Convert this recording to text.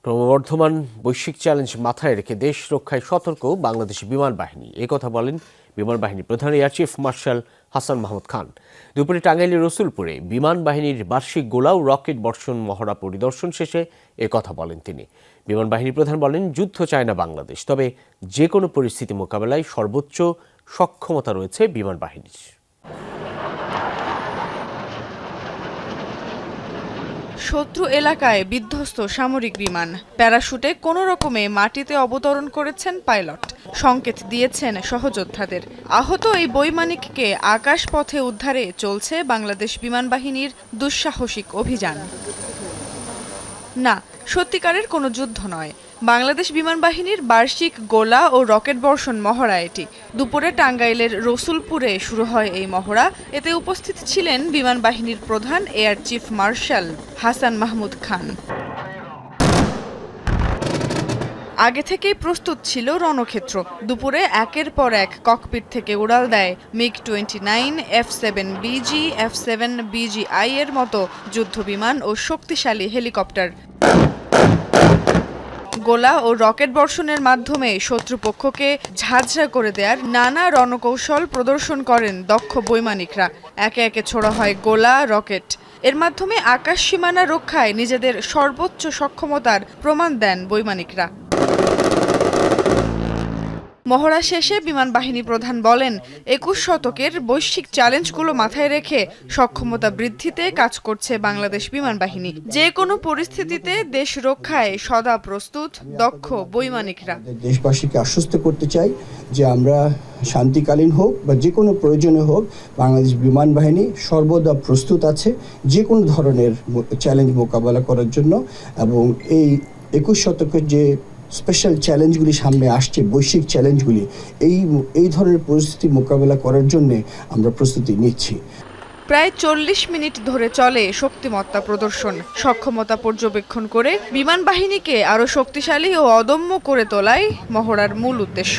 ক্রমবর্ধমান বৈশ্বিক চ্যালেঞ্জ মাথায় রেখে দেশ রক্ষায় সতর্ক বাংলাদেশ বিমান বাহিনী, কথা বলেন বিমান বাহিনী প্রধান air chief marshal Hasan Mahmud Khan. দুপুরে টাঙ্গাইলের রসুলপুরে বিমান বাহিনীর বার্ষিক গোলা ও রকেট বর্ষণ মহড়া পরিদর্শন শেষে কথা বলেন তিনি। বিমান বাহিনী প্রধান বলেন, যুদ্ধ চায় না বাংলাদেশ, তবে যে কোনো পরিস্থিতি মোকাবেলায় সর্বোচ্চ সক্ষমতা রয়েছে বিমান বাহিনীর। শত্রু এলাকায় বিধ্বস্ত সামরিক বিমান, প্যারাশুটে কোনো রকমে মাটিতে অবতরণ করেছেন পাইলট, সংকেত দিয়েছেন সহযোদ্ধাদের। আহত এই বৈমানিককে আকাশপথে উদ্ধারে চলছে বাংলাদেশ বিমান বাহিনীর দুঃসাহসিক অভিযান। না, সত্যিকারের কোনো যুদ্ধ নয়, বাংলাদেশ বিমান বাহিনীর বার্ষিক গোলা ও রকেট বর্ষণ মহড়া এটি। দুপুরে টাঙ্গাইলের রসুলপুরে শুরু হয় এই মহড়া। এতে উপস্থিত ছিলেন বিমান বাহিনীর প্রধান air chief marshal Hasan Mahmud Khan. আগে থেকেই প্রস্তুত ছিল রণক্ষেত্র। দুপুরে একের পর এক ককপিট থেকে উড়াল দেয় MiG-29, F-7BG, F-7BGI এর মতো যুদ্ধবিমান ও শক্তিশালী হেলিকপ্টার। গোলা ও রকেট বর্ষণের মাধ্যমে শত্রুপক্ষকে ঝাঁঝরা করে দেওয়ার নানা রণকৌশল প্রদর্শন করেন দক্ষ বৈমানিকরা। একে একে ছোড়া হয় গোলা, রকেট। এর মাধ্যমে আকাশ সীমানা রক্ষায় নিজেদের সর্বোচ্চ সক্ষমতার প্রমাণ দেন বৈমানিকরা। মহড়া শেষে বিমান বাহিনী প্রধান বলেন, 21 শতকের বৈশ্বিক চ্যালেঞ্জগুলো মাথায় রেখে সক্ষমতা বৃদ্ধিতে কাজ করছে বাংলাদেশ বিমান বাহিনী। যে কোনো পরিস্থিতিতে দেশ রক্ষায় সদা প্রস্তুত দক্ষ বৈমানিকরা। দেশবাসীকে আশ্বস্ত করতে চাই যে আমরা শান্তিকালীন হোক বা যে কোনো প্রয়োজনে হোক, বাংলাদেশ বিমান বাহিনী সর্বদা প্রস্তুত আছে যে কোনো ধরনের চ্যালেঞ্জ মোকাবেলা করার জন্য। এবং এই 21 শতকের যে স্পেশাল চ্যালেঞ্জগুলি সামনে আসছে, বৈশ্বিক চ্যালেঞ্জগুলি, এই ধরনের পরিস্থিতি মোকাবেলা করার জন্য আমরা প্রস্তুতি নিচ্ছি। প্রায় 40 মিনিট ধরে চলে শক্তিমত্তা প্রদর্শন। সক্ষমতা পর্যবেক্ষণ করে বিমান বাহিনীকে আরও শক্তিশালী ও অদম্য করে তোলাই মহড়ার মূল উদ্দেশ্য।